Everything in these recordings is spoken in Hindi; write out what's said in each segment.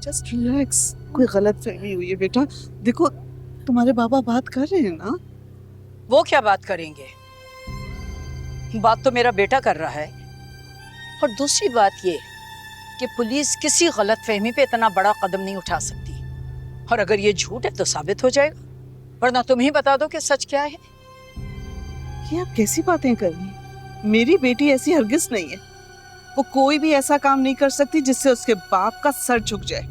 Just relax. कोई गलतफहमी हुई है बेटा। देखो तुम्हारे बाबा बात कर रहे हैं ना। वो क्या बात करेंगे? बात तो मेरा बेटा कर रहा है। और दूसरी बात ये कि पुलिस किसी गलतफहमी पे इतना बड़ा कदम नहीं उठा सकती। और अगर ये झूठ है तो साबित हो जाएगा, वरना तुम ही बता दो कि सच क्या है। ये आप कैसी बातें कर रही हैं? मेरी बेटी ऐसी हरगिज नहीं है। वो कोई भी ऐसा काम नहीं कर सकती जिससे उसके बाप का सर झुक जाए।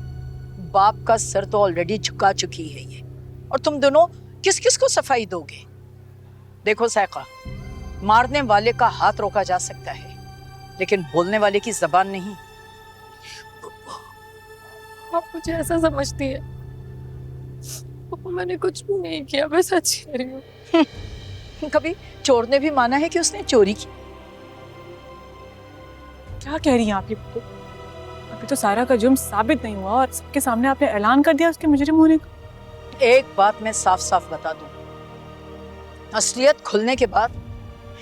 बाप का सर तो ऑलरेडी झुका चुकी है ये। और तुम दोनों किस किस को सफाई दोगे? देखो सायका, मारने वाले का हाथ रोका जा सकता है, लेकिन बोलने वाले की जबान नहीं। आप मुझे ऐसा समझती है? पापा मैंने कुछ भी नहीं किया, मैं सच कह रही हूँ। कभी चोर ने भी माना है कि उसने चोरी की? क्या कह रही हैं आप ये? अभी तो सारा का जुर्म साबित नहीं हुआ और सबके सामने आपने ऐलान कर दिया उसके मुजरिम होने का। एक बात मैं साफ साफ बता दूं, असलियत खुलने के बाद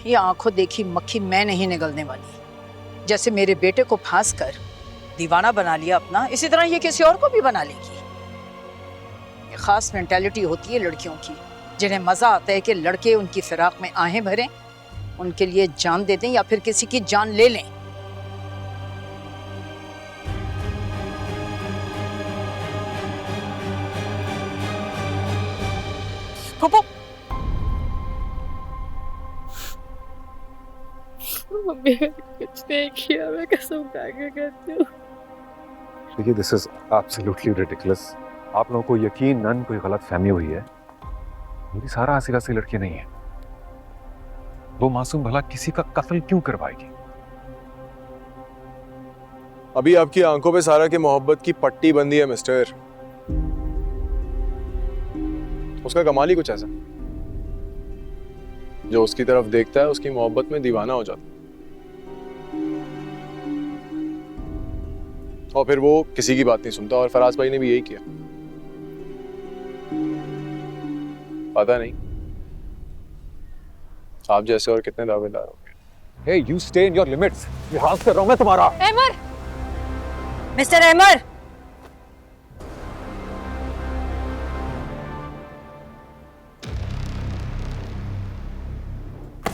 ये आंखों देखी मक्खी मैं नहीं निगलने वाली। जैसे मेरे बेटे को फांस कर दीवाना बना लिया अपना, इसी तरह ये किसी और को भी बना लेगी। ये खास मेंटालिटी होती है लड़कियों की, जिन्हें मजा आता है कि लड़के उनकी फिराक में आहें भरें, उनके लिए जान दे दें या फिर किसी की जान ले लें। पापा मम्मी कुछ नहीं किया, मैं कसम खा के कहती हूँ। देखिए, दिस इज एब्सोल्युटली रिडिकुलस। आप लोगों को यकीनन कोई गलत फहमी हुई है। मेरी सारा ऐसी लड़की नहीं है। वो मासूम भला किसी का कत्ल क्यों करवाएगी? अभी आपकी आंखों पे सारा की मोहब्बत की पट्टी बंदी है मिस्टर। उसका कमाल ही कुछ ऐसा, जो उसकी तरफ देखता है उसकी मोहब्बत में दीवाना हो जाता है, और फिर वो किसी की बात नहीं सुनता। और फराज भाई ने भी यही किया। पता नहीं आप जैसे और कितने दावेदार होंगे। Hey, you stay in your limits. लिहाज कर रहा हूं मैं तुम्हारा। अहमर, मिस्टर अहमर,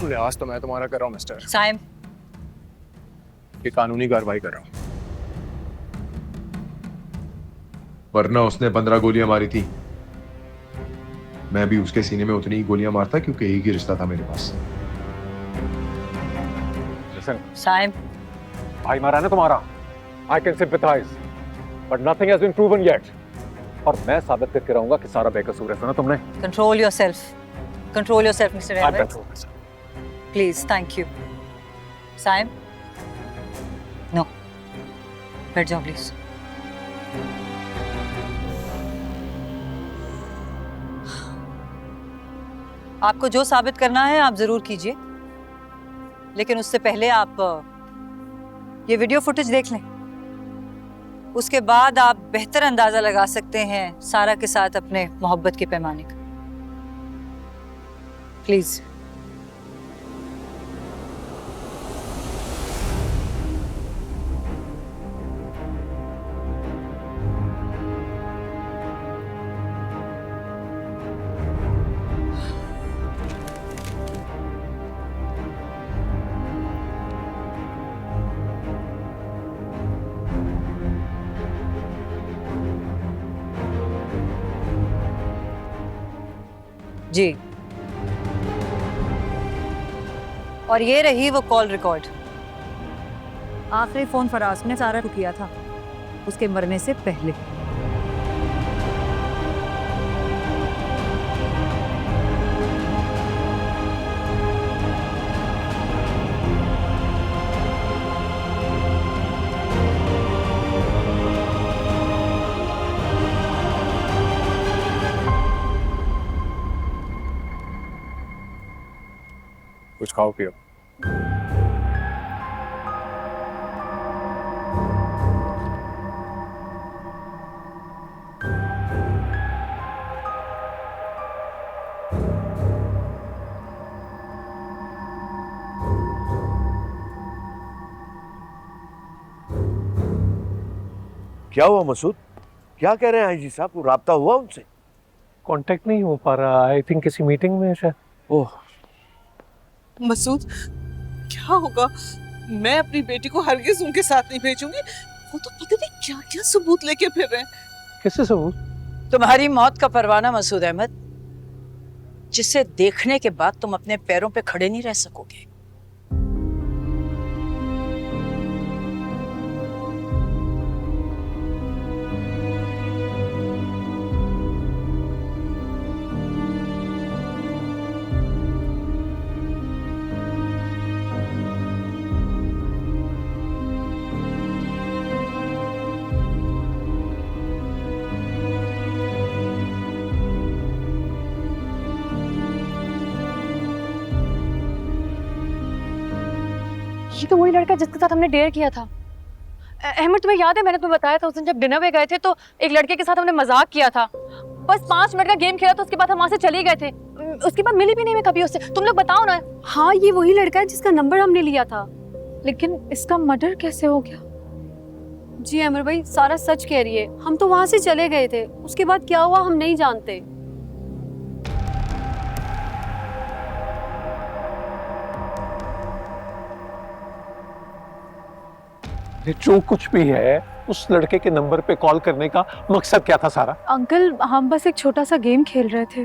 लिहाज तो मैं तुम्हारा कर रहा हूँ मिस्टर। साइम, ये कानूनी कार्रवाई कर रहा हूँ। वरना उसने 15 गोलियां मारी थी, मैं भी उसके सीने में उतनी ही गोलियां मारता, क्योंकि एक ही रिश्ता था मेरे पास। लिसन, साइम, भाई मारा ना तुम्हारा। I can sympathise, but nothing has been proven yet. और मैं साबित करके रहूंगा कि सारा बेकसूर है। सुना तुमने? कंट्रोल योरसेल्फ मिस्टर आई Ahmar, control myself. Please, thank you. Saim, no, बैठ जाओ प्लीज। आपको जो साबित करना है आप जरूर कीजिए, लेकिन उससे पहले आप ये वीडियो फुटेज देख लें। उसके बाद आप बेहतर अंदाजा लगा सकते हैं सारा के साथ अपने मोहब्बत के पैमाने का। प्लीज। जी, और ये रही वो कॉल रिकॉर्ड। आखिरी फोन फराज ने सारा को किया था उसके मरने से पहले। कुछ खाओ पियो। क्या हुआ मसूद? क्या कह रहे हैं आईजी साहब? वो राब्ता हुआ उनसे? कांटेक्ट नहीं हो पा रहा। आई थिंक किसी मीटिंग में है शायद। ओह, मसूद, क्या होगा? मैं अपनी बेटी को हरगिज उनके साथ नहीं भेजूंगी। वो तो पता नहीं क्या क्या सबूत लेके फिर रहे हैं। किससे सबूत? तुम्हारी मौत का परवाना मसूद अहमद, जिसे देखने के बाद तुम अपने पैरों पे खड़े नहीं रह सकोगे। ये तो वही लड़का जिसके साथ हमने डेयर किया था। अहमद, तुम्हें याद है मैंने तुम्हें बताया था उस दिन जब डिनर पे गए थे तो एक लड़के के साथ हमने मजाक किया था। बस 5 मिनट का गेम खेला तो उसके बाद हम वहां से चले गए थे। उसके बाद मिली भी नहीं मैं कभी उससे। तुम लोग बताओ ना। हाँ, ये वही लड़का है जिसका नंबर हमने लिया था। लेकिन इसका मर्डर कैसे हो गया? जी अमर भाई, सारा सच कह रही है। हम तो वहां से चले गए थे, उसके बाद क्या हुआ हम नहीं जानते। ये जो कुछ भी है, उस लड़के के नंबर पे कॉल करने का मकसद क्या था सारा? अंकल, हम बस एक छोटा सा गेम खेल रहे थे।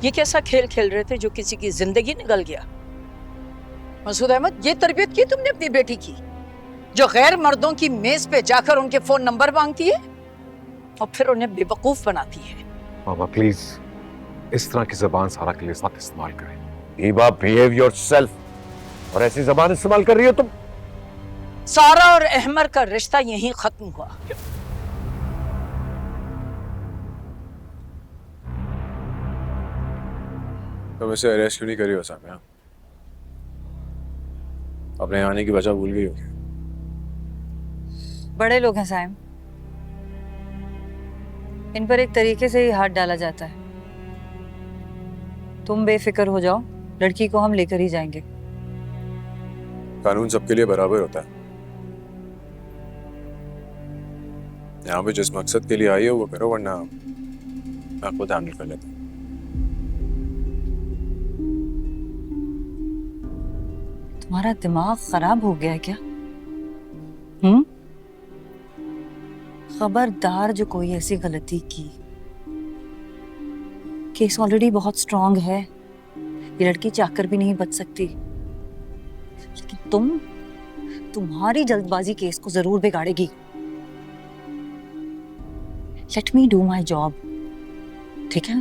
ये कैसा खेल खेल रहे थे जो किसी की जिंदगी निकल गया? मसूद अहमद, ये तरबियत की तुमने अपनी बेटी की, जो गैर मर्दों की मेज पे जाकर उनके फोन नंबर मांगती है और फिर उन्हें बेवकूफ बनाती है। मामा प्लीज इस तरह की जबान सारा के लिए साथ इस्तेमाल करें। ईबा, बिहेव योरसेल्फ। और ऐसी जबान इस्तेमाल कर रही हो तुम? सारा और अहमर का रिश्ता यहीं खत्म हुआ। तुम इसे अरेस्ट क्यों नहीं करी हो साहब? अपने आने की वजह भूल गई हो? बड़े लोग हैं साइम, इन पर एक तरीके से ही हाथ डाला जाता है। तुम बेफिक्र हो जाओ, लड़की को हम लेकर ही जाएंगे। कानून सबके लिए बराबर होता है। यहाँ पे जिस मकसद के लिए आई हो वो करो, वरना मैं खुद हैंडल कर लेता हूँ। तुम्हारा दिमाग खराब हो गया है क्या? खबरदार जो कोई ऐसी गलती की। केस ऑलरेडी बहुत स्ट्रांग है, ये लड़की चाहकर भी नहीं बच सकती। लेकिन तुम्हारी जल्दबाजी केस को जरूर बिगाड़ेगी। Let me do my job, ठीक है?